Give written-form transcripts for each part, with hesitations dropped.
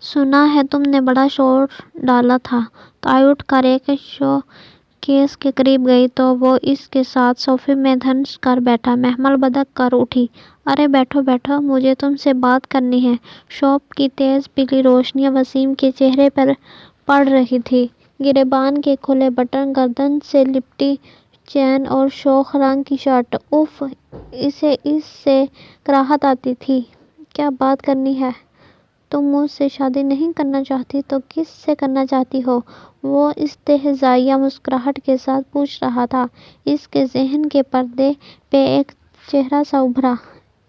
سنا ہے تم نے بڑا شور ڈالا تھا۔ تائی اٹھ کر ایک شو کیس کے قریب گئی تو وہ اس کے ساتھ صوفے میں دھنس کر بیٹھا۔ محمل بدک کر اٹھی۔ ارے بیٹھو بیٹھو، مجھے تم سے بات کرنی ہے۔ شاپ کی تیز پیلی روشنیاں وسیم کے چہرے پر پڑ رہی تھی۔ گریبان کے کھلے بٹن، گردن سے لپٹی چین اور شوخ رنگ کی شرٹ، اف، اسے اس سے کراہت آتی تھی۔ کیا بات کرنی ہے؟ تم مجھ سے شادی نہیں کرنا چاہتی تو کس سے کرنا چاہتی ہو؟ وہ استہزائیہ مسکراہٹ کے ساتھ پوچھ رہا تھا۔ اس کے ذہن کے پردے پہ ایک چہرہ سا ابھرا،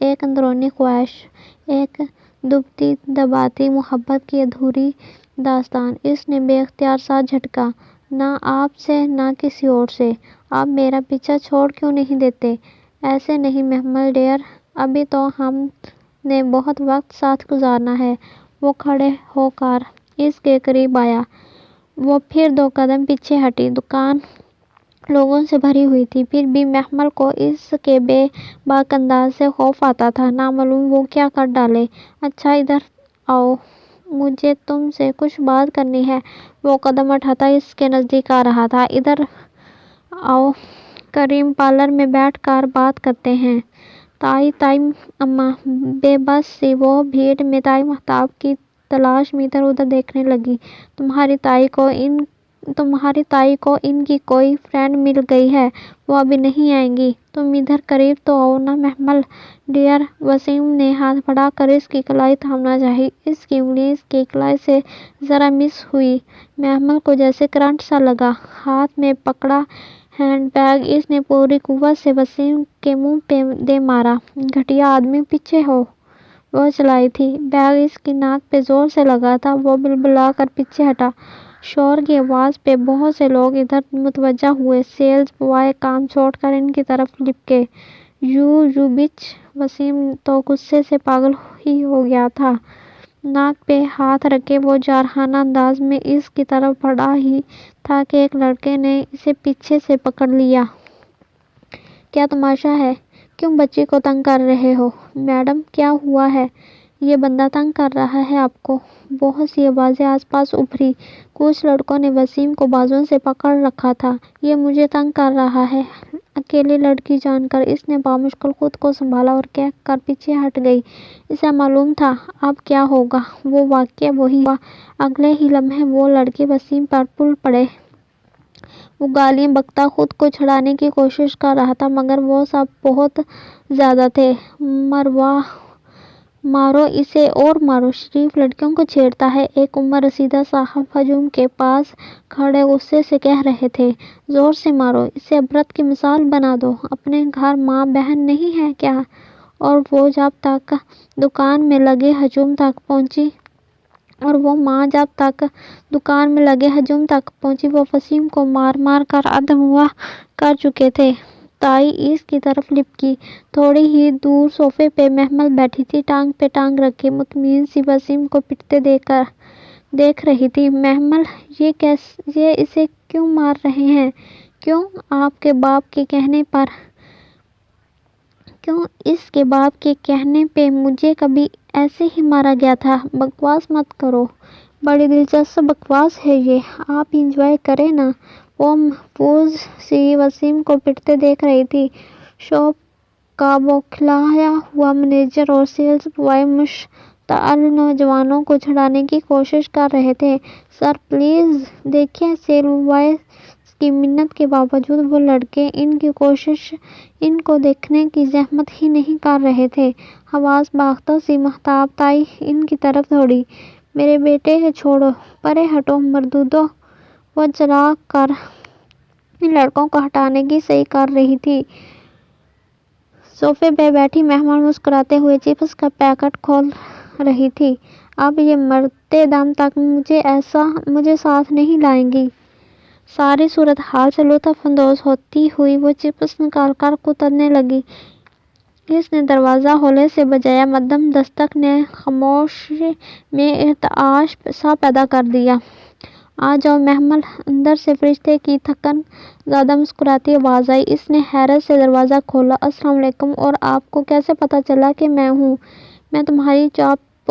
ایک اندرونی خواہش، ایک دبتی دباتی محبت کی ادھوری داستان۔ اس نے بے اختیار ساتھ جھٹکا۔ نہ آپ سے نہ کسی اور سے۔ آپ میرا پیچھا چھوڑ کیوں نہیں دیتے؟ ایسے نہیں محمل ڈیئر، ابھی تو ہم نے بہت وقت ساتھ گزارنا ہے۔ وہ کھڑے ہو کر اس کے قریب آیا۔ وہ پھر 2 قدم پیچھے ہٹی۔ دکان لوگوں سے بھری ہوئی تھی، پھر بھی محمل کو اس کے بے باک انداز سے خوف آتا تھا۔ نامعلوم وہ کیا کر ڈالے۔ اچھا ادھر آؤ، مجھے تم سے کچھ بات کرنی ہے۔ وہ قدم اٹھاتا اس کے نزدیک آ رہا تھا۔ ادھر آؤ، کریم پارلر میں بیٹھ کر بات کرتے ہیں۔ تائی اماں بے بس سی وہ بھیڑ میں تائی مہتاب کی تلاش میں ادھر ادھر دیکھنے لگی۔ تمہاری تائی کو ان کی کوئی فرینڈ مل گئی ہے، وہ ابھی نہیں آئیں گی۔ تم ادھر قریب تو آؤ نا محمل ڈیئر۔ وسیم نے ہاتھ بڑھا کر اس کی کلائی تھامنا چاہی۔ اس کی انگلی اس کی کلائی سے ذرا مس ہوئی۔ محمل کو جیسے کرنٹ سا لگا۔ ہاتھ میں پکڑا ہینڈ بیگ اس نے پوری قوت سے وسیم کے منہ پہ دے مارا۔ گھٹیا آدمی، پیچھے ہو۔ وہ چلائی تھی۔ بیگ اس کی ناک پہ زور سے لگا تھا۔ وہ بلبلا کر پیچھے ہٹا۔ شور کی آواز پہ بہت سے لوگ ادھر متوجہ ہوئے۔ سیلز بوائے کام چھوڑ کر ان کی طرف لپکے۔ یو بچ! وسیم تو غصے سے پاگل ہی ہو گیا تھا۔ ناک پہ ہاتھ رکھے وہ جارحانہ انداز میں اس کی طرف بڑھا ہی تھا کہ ایک لڑکے نے اسے پیچھے سے پکڑ لیا۔ کیا تماشا ہے؟ کیوں بچی کو تنگ کر رہے ہو؟ میڈم کیا ہوا ہے؟ یہ بندہ تنگ کر رہا ہے آپ کو؟ بہت سی آوازیں آس پاس ابھری۔ کچھ لڑکوں نے وسیم کو بازوؤں سے پکڑ رکھا تھا۔ یہ مجھے تنگ کر رہا ہے، اکیلی لڑکی جان کر اس نے بامشکل خود کو سنبھالا اور کہہ کر پیچھے ہٹ گئی۔ اسے معلوم تھا اب کیا ہوگا۔ وہ واقعہ وہی ہوا۔ اگلے ہی لمحے وہ لڑکے وسیم پر ٹل پڑے۔ وہ گالیاں بکتا خود کو چھڑانے کی کوشش کر رہا تھا، مگر وہ سب بہت زیادہ تھے۔ مارو اسے اور مارو، شریف لڑکیوں کو چھیڑتا ہے، ایک عمر رسیدہ صاحب ہجوم کے پاس کھڑے غصے سے کہہ رہے تھے۔ زور سے مارو، اسے عبرت کی مثال بنا دو۔ اپنے گھر ماں بہن نہیں ہے کیا؟ اور وہ جب تک دکان میں لگے ہجوم تک پہنچی، وہ وسیم کو مار مار کر ادھموا کر چکے تھے۔ تائی اس کی طرف لپکی۔ تھوڑی ہی دور صوفے پہ محمل بیٹھی تھی، ٹانگ پہ ٹانگ رکھے، مطمئن سی وسیم کو پٹتے دیکھ رہی تھی۔ محمل یہ اسے کیوں مار رہے ہیں؟ کیوں آپ کے باپ کے کہنے پر؟ کیوں اس کے باپ کے کہنے پہ مجھے کبھی ایسے ہی مارا گیا تھا؟ بکواس مت کرو، بڑی دلچسپ بکواس ہے یہ، آپ انجوائے کریں نا۔ وہ محظوظ سی وسیم کو پٹتے دیکھ رہی تھی۔ شاپ کا بوکھلایا ہوا مینیجر اور سیلز بوائے مشتعل نوجوانوں کو چھڑانے کی کوشش کر رہے تھے۔ سر پلیز دیکھیے، سیلز بوائے کی منت کے باوجود وہ لڑکے ان کو دیکھنے کی زحمت ہی نہیں کر رہے تھے۔ حواس باختہ سی مہتاب تائی ان کی طرف دوڑی۔ میرے بیٹے کو چھوڑو، پرے ہٹو مردودو۔ وہ چلا کر ان لڑکوں کو ہٹانے کی صحیح کر رہی تھی۔ صوفے پہ بیٹھی محمل مسکراتے ہوئے چپس کا پیکٹ کھول رہی تھی۔ اب یہ مرتے دم تک مجھے ساتھ نہیں لائیں گی۔ ساری صورتحال سے لطف اندوز ہوتی ہوئی وہ چپس نکال کر کترنے لگی۔ اس نے دروازہ ہولے سے بجایا۔ مدھم دستک نے خاموشی میں ارتعاش سا پیدا کر دیا۔ آ جاؤ محمل، اندر سے فرشتے کی تھکن زدہ مسکراتی آواز آئی۔ اس نے حیرت سے دروازہ کھولا۔ السلام علیکم، اور آپ کو کیسے پتہ چلا کہ میں ہوں؟ میں تمہاری چاپ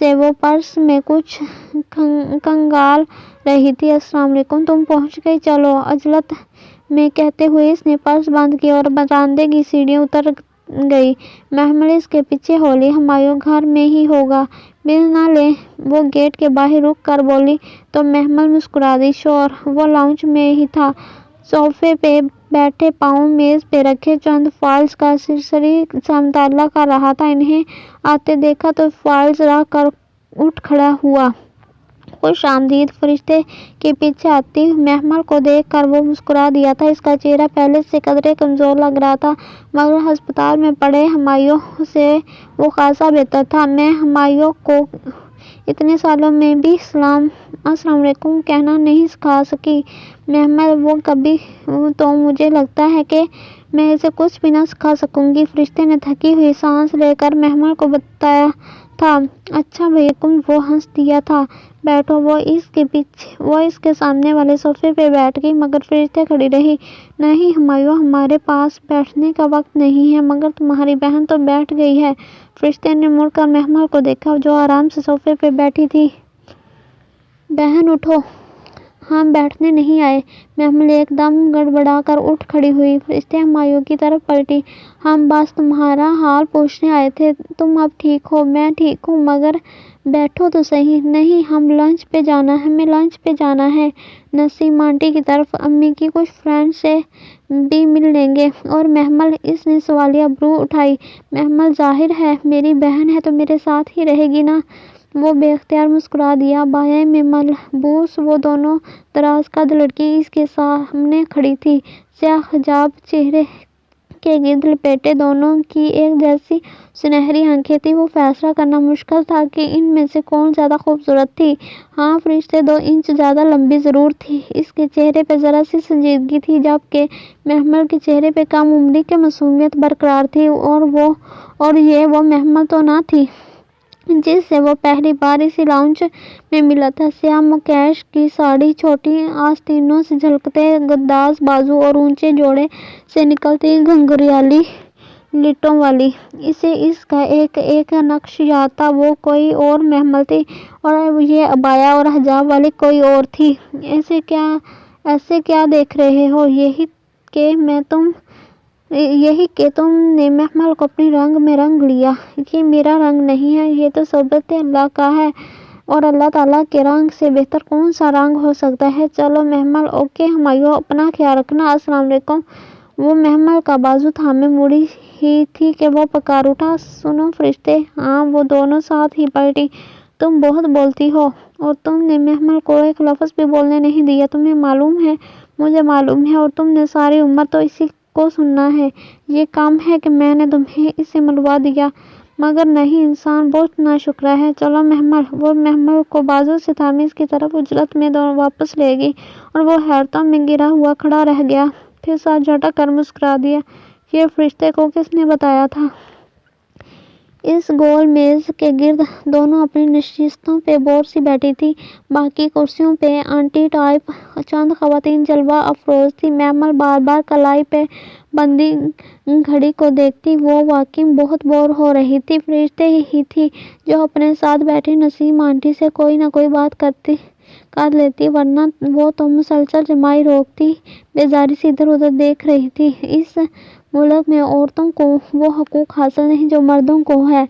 سے وہ پرس میں کچھ کنگال رہی تھی۔ السلام علیکم، تم پہنچ گئی، چلو، عجلت میں کہتے ہوئے اس نے پرس بند کیا اور برآمدے کی سیڑھیاں اتر گئی۔ محمل اس کے پیچھے ہولی۔ ہمایوں گھر میں ہی ہوگا، بل نہ لیں؟ وہ گیٹ کے باہر رک کر بولی تو محمل مسکرا دی۔ شور، وہ لاؤنج میں ہی تھا، صوفے پہ بیٹھے، پاؤں میز پہ رکھے، چند فائلز کا سرسری سا مطالعہ کر رہا تھا۔ انہیں آتے دیکھا تو فائلز رکھ کر اٹھ کھڑا ہوا۔ خوش آمدید، فرشتے کے پیچھے آتی محمل کو دیکھ کر وہ مسکرا دیا تھا۔ اس کا چہرہ پہلے سے قدرے کمزور لگ رہا تھا، مگر ہسپتال میں پڑے ہمایوں سے وہ خاصا بہتر تھا۔ میں ہمایوں کو اتنے سالوں میں بھی السلام علیکم کہنا نہیں سکھا سکی محمل، وہ کبھی تو مجھے لگتا ہے کہ میں اسے کچھ بھی نہ سکھا سکوں گی۔ فرشتے نے تھکی ہوئی سانس لے کر محمل کو بتایا تھا۔ اچھا وعلیکم، وہ ہنس دیا تھا۔ بیٹھو، وہ اس کے سامنے والے صوفے پہ بیٹھ گئی، مگر فرشتے کھڑی رہی۔ نہیں ہمایوں، ہمارے پاس بیٹھنے کا وقت نہیں ہے، مگر تمہاری بہن تو بیٹھ گئی ہے۔ فرشتے نے مڑ کر محمل کو دیکھا جو آرام سے صوفے پہ بیٹھی تھی۔ بہن اٹھو، ہم بیٹھنے نہیں آئے۔ محمل ایک دم گڑبڑا کر اٹھ کھڑی ہوئی۔ فرشتے ہمایوں کی طرف پلٹی۔ ہم بس تمہارا حال پوچھنے آئے تھے، تم اب ٹھیک ہو؟ میں ٹھیک ہوں، مگر بیٹھو تو صحیح۔ نہیں، ہمیں لنچ پہ جانا ہے، نسیم آنٹی کی طرف، امی کی کچھ فرینڈ سے بھی مل لیں گے۔ اور محمل، اس نے سوالیہ برو اٹھائی۔ محمل، ظاہر ہے میری بہن ہے تو میرے ساتھ ہی رہے گی نا؟ وہ بے اختیار مسکرا دیا۔ بائیں میں ملبوس وہ دونوں دراز قد لڑکی اس کے سامنے کھڑی تھی، سیاہ حجاب چہرے کے گرد لپیٹے، دونوں کی ایک جیسی سنہری آنکھیں تھیں۔ وہ فیصلہ کرنا مشکل تھا کہ ان میں سے کون زیادہ خوبصورت تھی۔ ہاں، فرشتے 2 انچ زیادہ لمبی ضرور تھی۔ اس کے چہرے پہ ذرا سی سنجیدگی تھی، جبکہ محمل کے چہرے پہ کم عمری کی معصومیت برقرار تھی، اور یہ وہ محمل تو نہ تھی جس سے وہ پہلی بار اسی لاؤنج میں ملا تھا۔ سیاہ مکیش کی ساڑی، چھوٹی آستینوں سے جھلکتے گداز بازو اور اونچے جوڑے سے نکلتی گھنگریالی لٹوں والی اسے اس کا ایک نقش یاد تھا۔ وہ کوئی اور محمل تھی، اور یہ عبایا اور حجاب والی کوئی اور تھی۔ ایسے کیا دیکھ رہے ہو؟ یہی کہ تم نے محمل کو اپنی رنگ میں رنگ لیا۔ یہ میرا رنگ نہیں ہے، یہ تو صبر اللہ کا ہے، اور اللہ تعالیٰ کے رنگ سے بہتر کون سا رنگ ہو سکتا ہے؟ چلو محمل، اوکے ہمایوں، اپنا خیال رکھنا، السلام علیکم۔ وہ محمل کا بازو تھامے مڑی ہی تھی کہ وہ پکار اٹھا، سنو فرشتے۔ ہاں، وہ دونوں ساتھ ہی پلٹی۔ تم بہت بولتی ہو، اور تم نے محمل کو ایک لفظ بھی بولنے نہیں دیا۔ تمہیں معلوم ہے، مجھے معلوم ہے، اور تم نے ساری عمر تو اسی کو سننا ہے۔ یہ کم ہے کہ میں نے تمہیں اسے ملوا دیا، مگر نہیں، انسان بہت ناشکرا ہے۔ چلو محمل۔ وہ محمل کو بازو سے تھامے اس کی طرف عجلت میں واپس لے گئی، اور وہ حیرتوں میں گرا ہوا کھڑا رہ گیا، پھر ساتھ جھٹک کر مسکرا دیا۔ یہ فرشتے کو کس نے بتایا تھا؟ اس گول میز کے گرد دونوں اپنی نشستوں پہ بور سی بیٹھی تھیں، باقی کرسیوں پہ آنٹی ٹائپ چند خواتین جلوہ افروز تھیں۔ محمل بار بار کلائی پہ بندی گھڑی کو دیکھتی، وہ واقعی بہت بور ہو رہی تھی۔ فرشتے ہی تھی جو اپنے ساتھ بیٹھی نسیم آنٹی سے کوئی نہ کوئی بات کر لیتی، ورنہ وہ تو مسلسل جمائی روکتی بیزاری سے ادھر ادھر دیکھ رہی تھی۔ اس ملک میں عورتوں کو وہ حقوق حاصل نہیں جو مردوں کو ہے۔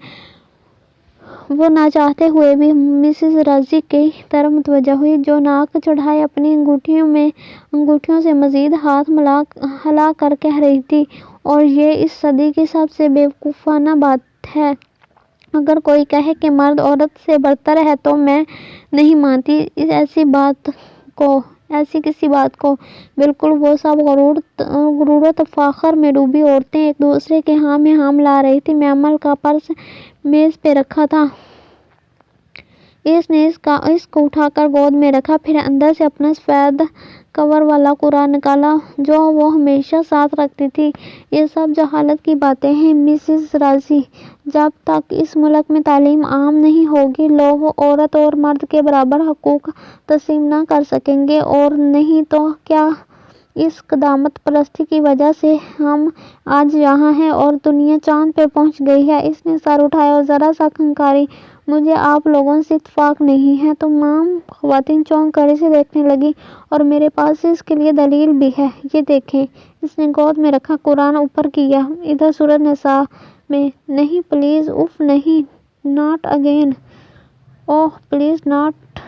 وہ نہ چاہتے ہوئے بھی مسز رضی کی طرف متوجہ ہوئی، جو ناک چڑھائے اپنی انگوٹھیوں سے مزید ہاتھ ہلا کر کہہ رہی تھی، اور یہ اس صدی کی سب سے بے وقوفانہ بات ہے۔ اگر کوئی کہے کہ مرد عورت سے برتر ہے تو میں نہیں مانتی ایسی کسی بات کو۔ بالکل، وہ سب غرور و تفاخر میں ڈوبی عورتیں ایک دوسرے کے ہاں میں ہاں ملا رہی تھیں۔ محمل کا پرس میز پہ رکھا تھا۔ اس نے اس کو اٹھا کر گود میں رکھا، پھر اندر سے اپنا سفید کور والا قرآن نکالا جو وہ ہمیشہ ساتھ رکھتی تھی۔ یہ سب جہالت کی باتیں ہیں مسز رضی۔ جب تک اس ملک میں تعلیم عام نہیں ہوگی، لوگ عورت اور مرد کے برابر حقوق تسلیم نہ کر سکیں گے، اور نہیں تو کیا اس قدامت پرستی کی وجہ سے ہم آج یہاں ہیں اور دنیا چاند پہ پہنچ گئی ہے۔ اس نے سر اٹھایا اور ذرا سا کھنکاری۔ مجھے آپ لوگوں سے اتفاق نہیں ہے۔ تمام خواتین چونک کر اسے دیکھنے لگیں۔ اور میرے پاس اس کے لیے دلیل بھی ہے، یہ دیکھیں۔ اس نے گود میں رکھا قرآن اوپر کیا۔ ادھر سورۃ نساء میں، نہیں پلیز، اف نہیں، not again, oh please not,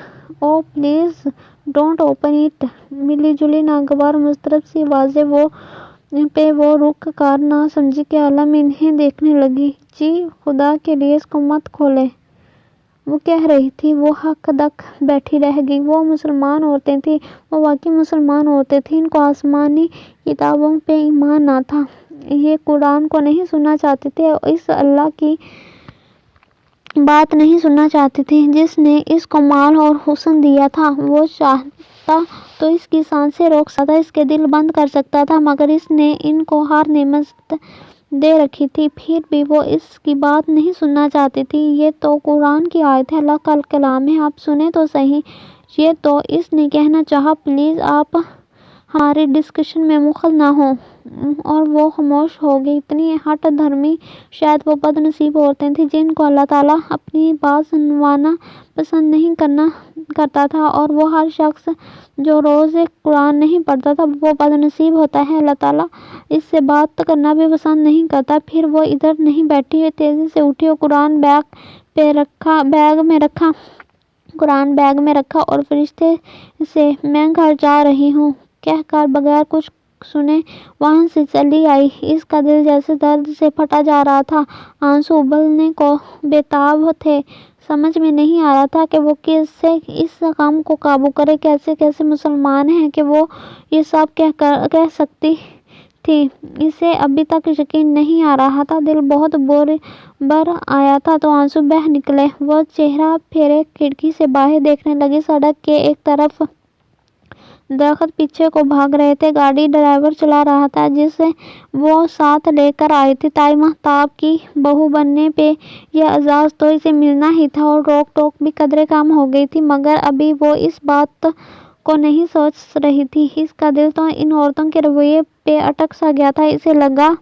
oh please don't open it. ملی جلی ناگوار مضطرب سی آوازیں پہ وہ رک کر نہ سمجھی کے عالم انہیں دیکھنے لگی۔ جی خدا کے لیے اس کو مت کھولیں، وہ کہہ رہی تھی۔ وہ ہک دک بیٹھی رہ گئی۔ وہ مسلمان عورتیں تھیں، وہ واقعی مسلمان عورتیں تھیں۔ ان کو آسمانی کتابوں پہ ایمان نہ تھا۔ یہ قرآن کو نہیں سننا چاہتی تھیں، اس اللہ کی بات نہیں سننا چاہتی تھیں جس نے اس کو مال اور حسن دیا تھا۔ وہ چاہتا تو اس کی سانسیں روک سکتا تھا، اس کے دل بند کر سکتا تھا، مگر اس نے ان کو ہر نعمت دے رکھی تھی، پھر بھی وہ اس کی بات نہیں سننا چاہتی تھی۔ یہ تو قرآن کی آیت ہے، اللہ کا کلام ہے، آپ سنیں تو صحیح۔ یہ تو اس نے کہنا چاہا، پلیز آپ ہماری ڈسکشن میں مدخل نہ ہوں۔ اور وہ خاموش ہو گئی۔ اتنی ہٹ دھرمی شاید وہ بد نصیب عورتیں تھیں جن کو اللہ تعالیٰ اپنی بات سنوانا پسند نہیں کرتا تھا، اور وہ ہر شخص جو روز قرآن نہیں پڑھتا تھا وہ بد نصیب ہوتا ہے۔ اللہ تعالیٰ اس سے بات کرنا بھی پسند نہیں کرتا۔ پھر وہ ادھر نہیں بیٹھی، تیزی سے اٹھی اور قرآن بیگ میں رکھا اور فرشتے سے میں گھر جا رہی ہوں کہہ کر بغیر کچھ سنے وہاں سے چلی آئی۔ اس کا دل جیسے درد سے پھٹا جا رہا تھا، آنسو ابلنے کو بےتاب تھے۔ سمجھ میں نہیں آ رہا تھا کہ وہ کیسے اس غم کو قابو کرے، کیسے مسلمان ہے کہ وہ یہ سب کہہ سکتی تھی۔ اسے ابھی تک یقین نہیں آ رہا تھا۔ دل بہت بھر آیا تھا تو آنسو بہہ نکلے۔ وہ چہرہ پھیرے کھڑکی سے باہر دیکھنے لگی۔ سڑک کے ایک طرف درخت پیچھے کو بھاگ رہے تھے۔ گاڑی ڈرائیور چلا رہا تھا جسے وہ ساتھ لے کر آئی تھی۔ تائی مہتاب کی بہو بننے پہ یہ اعزاز تو اسے ملنا ہی تھا، اور روک ٹوک بھی قدرے کم ہو گئی تھی، مگر ابھی وہ اس بات کو نہیں سوچ رہی تھی۔ اس کا دل تو ان عورتوں کے رویے پہ اٹک سا گیا تھا۔ اسے لگا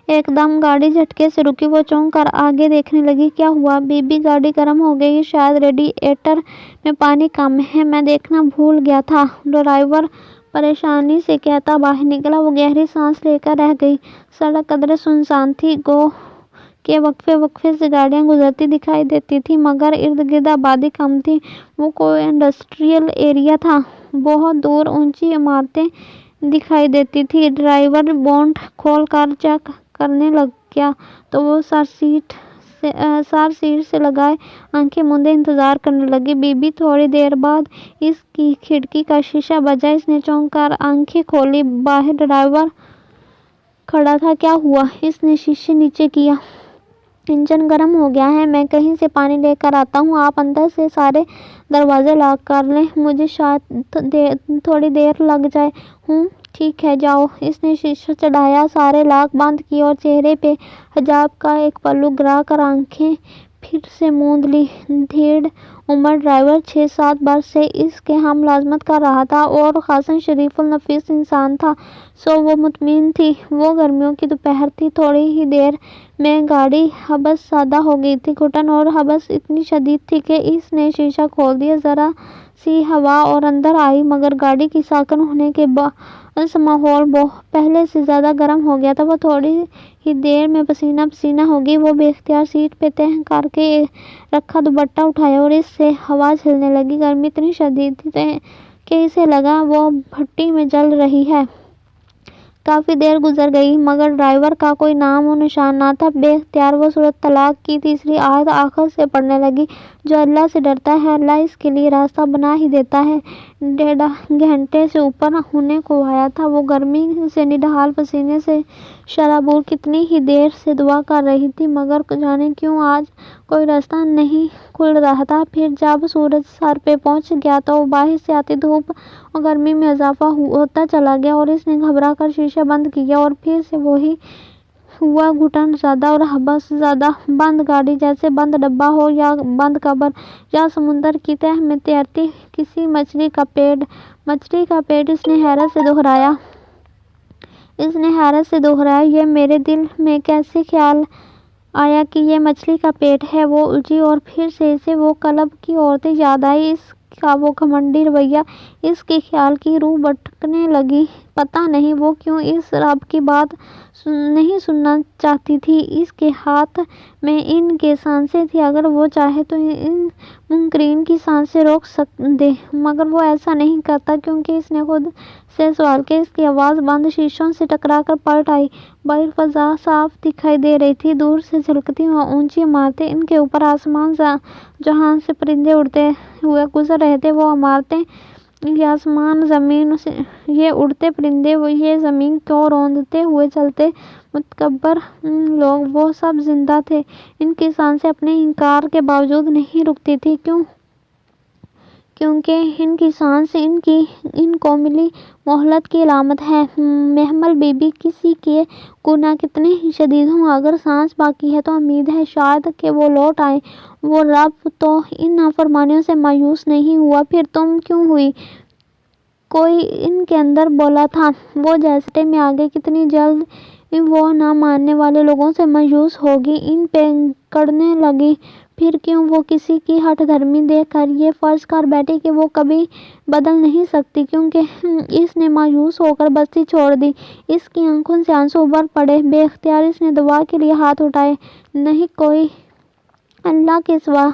ایک دم گاڑی جھٹکے سے رکی۔ وہ چونک کر آگے دیکھنے لگی۔ کیا ہوا؟ بی بی گاڑی گرم ہو گئی، شاید ریڈی ایٹر میں پانی کم ہے، میں دیکھنا بھول گیا تھا، ڈرائیور پریشانی سے کہتا باہر نکلا۔ وہ گہری سانس لے کر رہ گئی۔ سڑک قدرے سنسان تھی، گو کہ وقفے سے گاڑیاں گزرتی دکھائی دیتی تھیں، مگر ارد گرد آبادی کم تھی۔ وہ کوئی انڈسٹریل ایریا تھا۔ بہت دور اونچی عمارتیں دکھائی دیتی تھیں۔ ڈرائیور بونٹ کھول کر چیک کرنے لگ گیا تو وہ سر سیٹ سے لگائے آنکھیں موندے انتظار کرنے لگی۔ بی بی تھوڑی دیر بعد اس کی کھڑکی کا شیشہ بجا۔ اس نے چونک کر آنکھیں کھولیں۔ باہر ڈرائیور کھڑا تھا۔ کیا ہوا؟ اس نے شیشے نیچے کیا۔ انجن گرم ہو گیا ہے، میں کہیں سے پانی لے کر آتا ہوں، آپ اندر سے سارے دروازے لاک کر لیں، مجھے شاید تھوڑی دیر لگ جائے۔ ٹھیک ہے، جاؤ۔ اس نے شیشہ چڑھایا، سارے لاک بند کیے اور چہرے پہ حجاب کا ایک پلو گرا کر آنکھیں پھر سے موند لی۔ دھیڑ عمر ڈرائیور 6-7 برس سے اس کے ہم ملازمت کر رہا تھا اور خاصاً شریف النفس انسان تھا، سو وہ مطمئن تھی۔ وہ گرمیوں کی دوپہر تھی۔ تھوڑی ہی دیر میں گاڑی حبس زدہ ہو گئی تھی۔ گھٹن اور حبس اتنی شدید تھی کہ اس نے شیشہ کھول دیا، ذرا سی ہوا اور اندر آئی، مگر گاڑی کی ساکن ہونے کے باعث ماحول پہلے سے زیادہ گرم ہو گیا تھا۔ وہ تھوڑی ہی دیر میں پسینہ پسینہ ہو گئی۔ وہ بے اختیار سیٹ پہ تہہ کر کے رکھا دوپٹہ اٹھایا اور اس سے ہوا جھلنے لگی۔ گرمی اتنی شدید تھی کہ اسے لگا وہ بھٹی میں جل رہی ہے۔ کافی دیر گزر گئی مگر ڈرائیور کا کوئی نام و نشان نہ تھا۔ بے اختیار وہ سورۃ طلاق کی تیسری آیت آخر سے پڑھنے لگی۔ جو اللہ سے ڈرتا ہے اللہ اس کے لیے راستہ بنا ہی دیتا ہے۔ 1.5 گھنٹے سے اوپر ہونے کو آیا تھا۔ وہ گرمی سے نڈھال، پسینے سے شرابور کتنی ہی دیر سے دعا کر رہی تھی، مگر جانے کیوں آج کوئی راستہ نہیں کھل رہا تھا۔ پھر جب سورج سر پہ پہنچ گیا تو باہر سے آتی دھوپ اور گرمی میں اضافہ ہوتا چلا گیا اور اس نے گھبرا کر شیشہ بند کیا اور پھر سے وہی ہوا گھٹن زدہ اور حبس زدہ، بند گاڑی جیسے بند ڈبہ ہو یا بند قبر، یا سمندر کی تہہ میں تیرتی کسی مچھلی کا پیٹ۔ مچھلی کا پیٹ، اس نے حیرت سے دہرایا۔ یہ میرے دل میں کیسے خیال آیا کہ یہ مچھلی کا پیٹ ہے؟ وہ الجھی اور پھر سے اسے وہ کلب کی عورتیں یاد آئیں، اس کا وہ گھمنڈی رویہ، اس کے خیال کی روح بھٹکنے لگی۔ پتہ نہیں وہ کیوں اس رب کی بات نہیں سننا چاہتی تھی۔ اس کے ہاتھ میں ان کے سانسیں تھیں، اگر وہ چاہے تو ان منکرین کی سانسیں روک دے، مگر وہ ایسا نہیں کرتا کیونکہ اس نے خود سے سوال کیا۔ اس کی آواز بند شیشوں سے ٹکرا کر پلٹ آئی۔ باہر فضا صاف دکھائی دے رہی تھی، دور سے جھلکتی ہوئی اونچی عمارتیں، ان کے اوپر آسمان جہاں سے پرندے اڑتے ہوئے گزر رہے تھے، وہ عمارتیں، یہ آسمان، زمین، یہ اڑتے پرندے، یہ زمین کو روندتے ہوئے چلتے متکبر لوگ، وہ سب زندہ تھے۔ ان کی سانسیں اپنے انکار کے باوجود نہیں رکتی تھیں، کیونکہ ان کی سانس ان کو ملی مہلت کی علامت ہے۔ محمل بی بی، کسی کے گناہ کتنے ہی شدید ہوں، اگر سانس باقی ہے تو امید ہے شاید کہ وہ لوٹ آئیں۔ وہ رب تو ان نافرمانیوں سے مایوس نہیں ہوا، پھر تم کیوں ہوئی؟ کوئی ان کے اندر بولا تھا۔ وہ جیسے راستے میں آگے، کتنی جلد وہ نہ ماننے والے لوگوں سے مایوس ہوگی، ان پہ کڑنے لگی۔ پھر کیوں؟ وہ کسی کی ہٹ دھرمی دیکھ کر یہ فرض کر بیٹھی کہ وہ کبھی بدل نہیں سکتی، کیونکہ اس نے مایوس ہو کر بستی چھوڑ دی۔ اس کی آنکھوں سے آنسو ابھر پڑے۔ بے اختیار اس نے دعا کے لیے ہاتھ اٹھائے۔ نہیں کوئی اللہ کے سوا،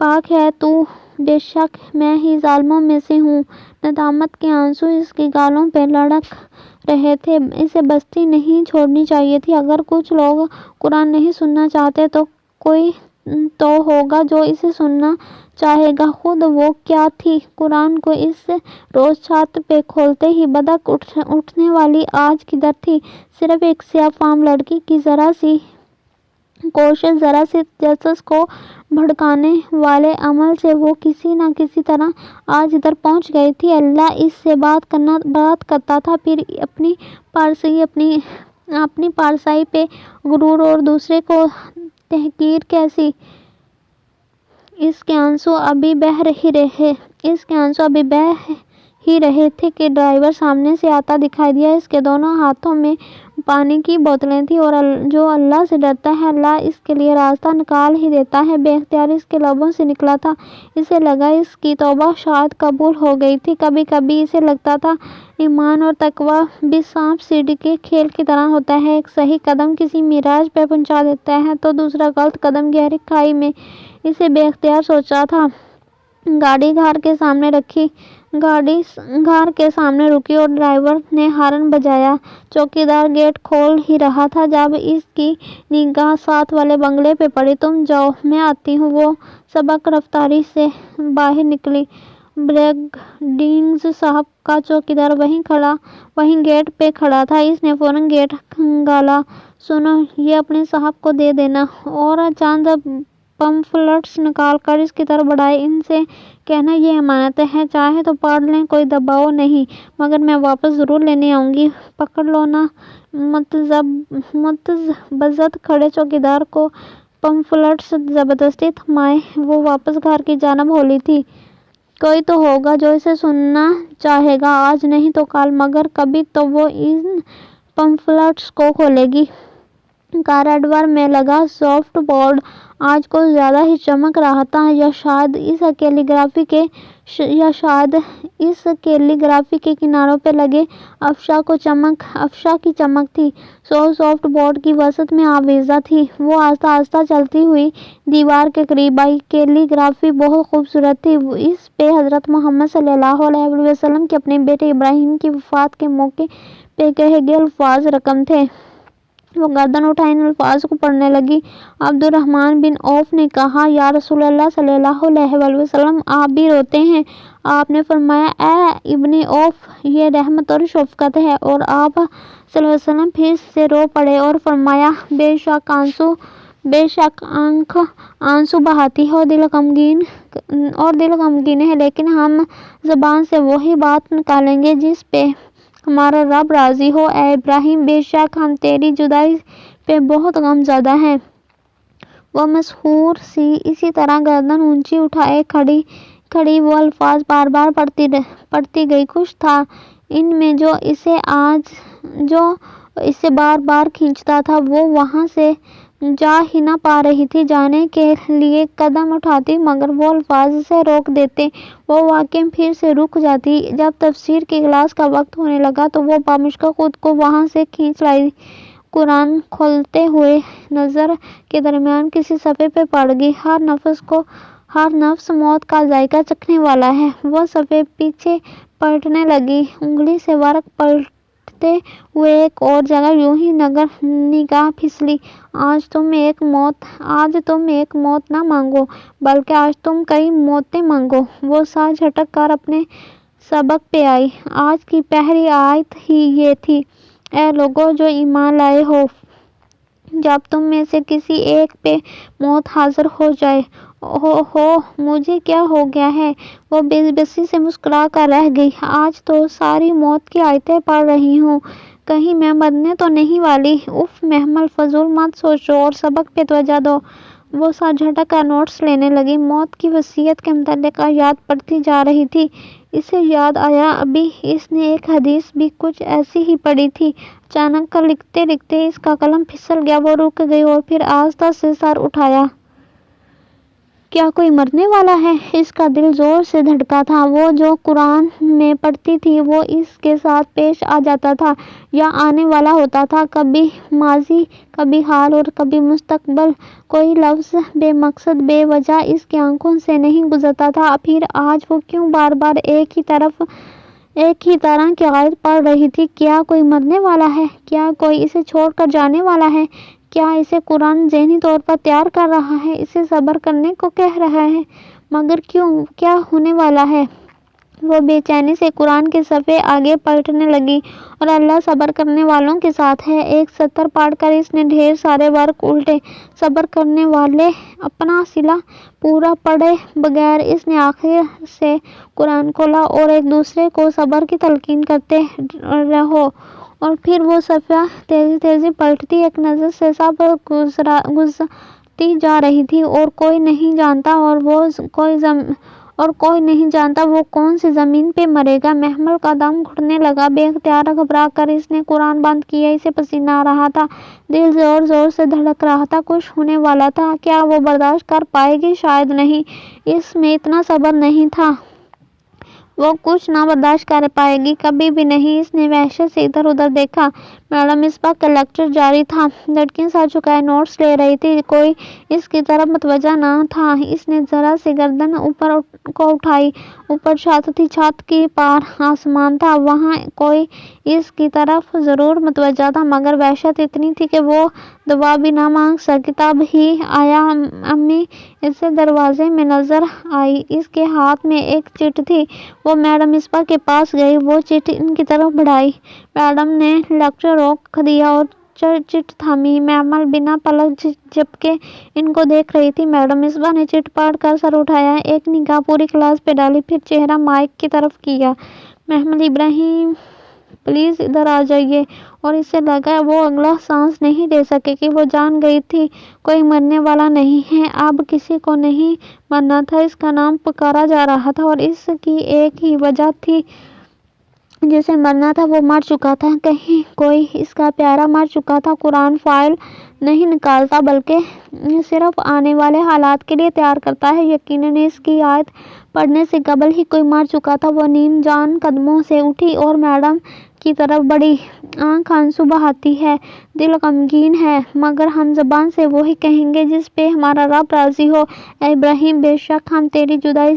پاک ہے تو، بے شک میں ہی ظالموں میں سے ہوں۔ ندامت کے آنسو اس کی گالوں پہ لڑک رہے تھے۔ اسے بستی نہیں چھوڑنی چاہیے تھی۔ اگر کچھ لوگ قرآن نہیں سننا چاہتے تو کوئی تو ہوگا جو اسے سننا چاہے گا۔ خود وہ کیا تھی؟ قرآن کو اس روز چھت پہ کھولتے ہی بدک اٹھنے والی آج کدھر تھی؟ صرف ایک سیاہ فام لڑکی کی ذرا سی کوشش، ذرا سی تجسس کو بھڑکانے والے عمل سے وہ کسی نہ کسی طرح آج ادھر پہنچ گئی تھی۔ اللہ اس سے بات کرتا تھا، پھر اپنی پارسائی پہ غرور اور دوسرے کو تحقیر کیسی؟ اس کے آنسو ابھی بہہ ہی رہے تھے کہ ڈرائیور سامنے سے آتا دکھائی دیا۔ اس کے دونوں ہاتھوں میں پانی کی بوتلیں تھیں، اور جو اللہ سے ڈرتا ہے اللہ اس کے لیے راستہ نکال ہی دیتا ہے۔ بے اختیار اس کے لبوں سے نکلا تھا۔ اسے لگا اس کی توبہ شاید قبول ہو گئی تھی۔ کبھی کبھی اسے لگتا تھا ایمان اور تقویٰ بھی سانپ سیڑھی کے کھیل کی طرح ہوتا ہے، ایک صحیح قدم کسی معراج پہ پہنچا دیتا ہے تو دوسرا غلط قدم گہری کھائی میں۔ اسے بے اختیار سوچا تھا۔ گاڑی گھر کے سامنے رکی اور ڈرائیور نے ہارن بجایا۔ چوکیدار گیٹ کھول ہی رہا تھا جب اس کی نگاہ ساتھ والے بنگلے پہ پڑی۔ تم جاؤ، میں آتی ہوں۔ وہ سبک رفتاری سے باہر نکلی۔ بریگیڈیئر صاحب کا چوکیدار وہیں گیٹ پہ کھڑا تھا۔ اس نے فوراً گیٹ کھنگالا۔ سنو، یہ اپنے صاحب کو دے دینا، اور چند پمفلٹس نکال کر اس کی طرف بڑھائے۔ ان سے کہنا یہ امانت ہے، چاہے تو پڑھ لیں، کوئی دباؤ نہیں، مگر میں واپس ضرور لینے آؤں گی۔ پکڑ لو نا۔ متذبذب کھڑے چوکیدار کو پمفلٹس زبردستی تھمائے۔ وہ واپس گھر کی جانب ہلی تھی۔ کوئی تو ہوگا جو اسے سننا چاہے گا، آج نہیں تو کل، مگر کبھی تو وہ ان پمفلٹس کو کھولے گی۔ کارڈور میں لگا سافٹ بورڈ آج کچھ زیادہ ہی چمک رہا تھا، یا شاید اس کیلی گرافی کے کناروں پہ لگے افشا کی چمک تھی۔ سافٹ بورڈ کی وسط میں آویزاں تھی۔ وہ آہستہ آہستہ چلتی ہوئی دیوار کے قریب آئی۔ کیلی گرافی بہت خوبصورت تھی۔ اس پہ حضرت محمد صلی اللہ علیہ وسلم کے اپنے بیٹے ابراہیم کی وفات کے موقع پہ کہے گئے الفاظ رقم تھے۔ وہ گردن اٹھائے ان الفاظ کو پڑھنے لگی۔ عبد الرحمن بن عوف نے کہا، یا رسول اللہ صلی اللہ علیہ وسلم، آپ بھی روتے ہیں؟ آپ نے فرمایا، اے ابن عوف، یہ رحمت اور شفقت ہے۔ اور آپ صلی اللہ علیہ وسلم پھر سے رو پڑے اور فرمایا، بے شک آنکھ آنسو بہاتی ہے اور دل غمگین ہے، لیکن ہم زبان سے وہی بات نکالیں گے جس پہ ہمارا رب راضی ہو اے ابراہیم، بے شک ہم تیری جدائی پہ بہت غم زدہ ہیں۔ وہ مسحور سی اسی طرح گردن اونچی اٹھائے کھڑی وہ الفاظ بار بار پڑھتی گئی۔ کچھ تھا ان میں جو اسے بار بار کھینچتا تھا۔ وہ وہاں سے جا ہی نہ پا رہی تھی، جانے کے لیے قدم اٹھاتی مگر وہ الفاظ اسے روک دیتے۔ وہ واقعی پھر سے رک جاتی۔ جب تفسیر کی کلاس کا وقت ہونے لگا تو وہ بامشکل خود کو وہاں سے کھینچ لائی۔ قرآن کھولتے ہوئے نظر کے درمیان کسی صفحے پہ پڑ گئی۔ ہر نفس موت کا ذائقہ چکھنے والا ہے۔ وہ صفحے پیچھے پلٹنے لگی، انگلی سے ورق پلٹتے ہوئے ایک اور جگہ یوں ہی نگاہ پھسلی۔ آج تم ایک موت نہ مانگو بلکہ آج تم کئی موتیں مانگو۔ وہ ساتھ جھٹک کر اپنے سبق پہ آئی۔ آج کی پہلی آیت ہی یہ تھی، اے لوگو جو ایمان لائے ہو، جب تم میں سے کسی ایک پہ موت حاضر ہو جائے، مجھے کیا ہو گیا ہے؟ وہ بے بسی سے مسکرا کر رہ گئی۔ آج تو ساری موت کی آیتیں پڑھ رہی ہوں، کہیں میں مرنے تو نہیں والی؟ اف محمل، فضول مت سوچو اور سبق پہ توجہ دو۔ وہ ساتھ جھٹک کر نوٹس لینے لگی، موت کی وصیت کے متعلق آیات پڑھتی جا رہی تھی۔ اسے یاد آیا ابھی اس نے ایک حدیث بھی کچھ ایسی ہی پڑھی تھی۔ اچانک لکھتے لکھتے اس کا قلم پھسل گیا، وہ رک گئی اور پھر آہستہ سے سر اٹھایا۔ کیا کوئی مرنے والا ہے؟ اس کا دل زور سے دھڑکا تھا۔ وہ جو قرآن میں پڑھتی تھی وہ اس کے ساتھ پیش آ جاتا تھا یا آنے والا ہوتا تھا، کبھی ماضی، کبھی حال اور کبھی مستقبل۔ کوئی لفظ بے مقصد، بے وجہ اس کی آنکھوں سے نہیں گزرتا تھا۔ پھر آج وہ کیوں بار بار ایک ہی طرح کی آیت پڑھ رہی تھی؟ کیا کوئی مرنے والا ہے؟ کیا کوئی اسے چھوڑ کر جانے والا ہے؟ کیا اسے قرآن ذہنی طور پر تیار کر رہا ہے، اسے صبر کرنے کو کہہ رہا ہے؟ مگر کیوں؟ کیا ہونے والا ہے؟ وہ بے چینی سے قرآن کے صفحے آگے پلٹنے لگی۔ اور اللہ صبر کرنے والوں کے ساتھ ہے۔ ایک سطر پڑھ کر اس نے ڈھیر سارے ورق الٹے۔ صبر کرنے والے، اپنا صلہ پورا پڑھے بغیر اس نے آخر سے قرآن کھولا اور ایک دوسرے کو صبر کی تلقین کرتے رہو۔ اور پھر وہ صفحہ تیزی پلٹتی، ایک نظر سے سب گزرتی جا رہی تھی۔ اور کوئی نہیں جانتا وہ کون سی زمین پہ مرے گا۔ محمل کا دم گھٹنے لگا، بے اختیار گھبرا کر اس نے قرآن بند کیا۔ اسے پسینہ آ رہا تھا، دل زور زور سے دھڑک رہا تھا، کچھ ہونے والا تھا۔ کیا وہ برداشت کر پائے گی؟ شاید نہیں، اس میں اتنا صبر نہیں تھا۔ وہ کچھ نہ برداشت کر پائے گی، کبھی بھی نہیں۔ اس نے وحشت سے ادھر ادھر دیکھا۔ میڈم مصباح کا لیکچر جاری تھا، لڑکیاں سر جھکائے نوٹس لے رہی تھیں، کوئی اس کی طرف متوجہ نہ تھا۔ اس نے ذرا سی گردن اوپر کو اٹھائی، اوپر چھت تھی، چھت کے پار آسمان تھا، وہاں کوئی اس کی طرف ضرور متوجہ تھا مگر وحشت اتنی تھی کہ وہ دعا بھی نہ مانگ سکی۔ تب ہی آیا امی اسے دروازے میں نظر آئی، اس کے ہاتھ میں ایک چٹ تھی۔ وہ میڈم مصباح کے پاس گئی، وہ چٹ ان کی طرف بڑھائی۔ میڈم نے لیکچر روک دیا اور چٹ تھامی۔ محمل بنا پلک جھپکے ان کو دیکھ رہی تھی۔ میڈم مصباح نے چٹ پڑھ کر سر اٹھایا، ایک نگاہ پوری کلاس پہ ڈالی، پھر چہرہ مائک کی طرف کیا۔ محمل، ابراہیم پلیز ادھر آ جائیے۔ اور اسے لگا وہ اگلا سانس نہیں لے سکے گی۔ وہ جان گئی تھی کوئی مرنے والا نہیں ہے، اب کسی کو نہیں مرنا تھا۔ اس کا نام پکارا جا رہا تھا اور اس کی ایک ہی وجہ تھی، جسے مرنا تھا وہ مر چکا تھا، کہیں کوئی اس کا پیارا مر چکا تھا۔ قرآن فائل نہیں نکالتا بلکہ صرف آنے والے حالات کے لیے تیار کرتا ہے۔ یقیناً اس کی آیت پڑھنے سے قبل ہی کوئی مر چکا تھا۔ وہ نیم جان قدموں سے اٹھی اور میڈم کی طرف بڑھی، آنکھ آنسو بہاتی ہے، دل غمگین ہے، مگر ہم زبان سے وہی کہیں گے جس پہ ہمارا رب راضی ہو، اے ابراہیم، بے شک ہم تیری جدائی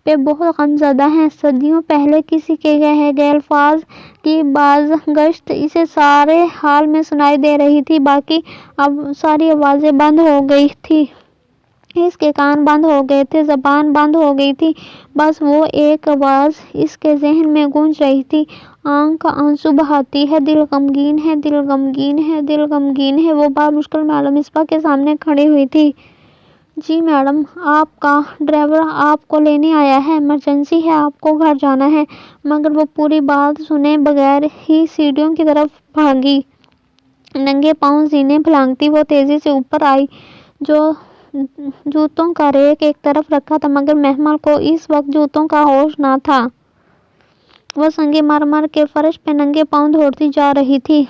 پہ بہت غم زدہ ہیں۔ صدیوں پہلے کسی کے کہے گئے الفاظ کی بازگشت اسے سارے حال میں سنائی دے رہی تھی، باقی اب ساری آوازیں بند ہو گئی تھی۔ اس کے کان بند ہو گئے تھے، زبان بند ہو گئی تھی، بس وہ ایک آواز اس کے ذہن میں گونج رہی تھی، آنکھ آنسو بہاتی ہے، دل غمگین ہے، دل غمگین ہے، دل غمگین ہے۔ وہ بامشکل میڈم مصباح کے سامنے کھڑی ہوئی تھی، جی میڈم، آپ کا ڈرائیور آپ کو لینے آیا ہے، ایمرجنسی ہے، آپ کو گھر جانا ہے۔ مگر وہ پوری بات سنے بغیر ہی سیڑھیوں کی طرف بھاگی۔ ننگے پاؤں زینے پھلانگتی وہ تیزی سے اوپر آئی۔ جو جوتوں کا ریک ایک طرف رکھا تھا، مگر محمل کو اس وقت جوتوں کا ہوش نہ تھا۔ وہ سنگ مرمر کے فرش پہ ننگے پاؤں دوڑتی جا رہی تھی۔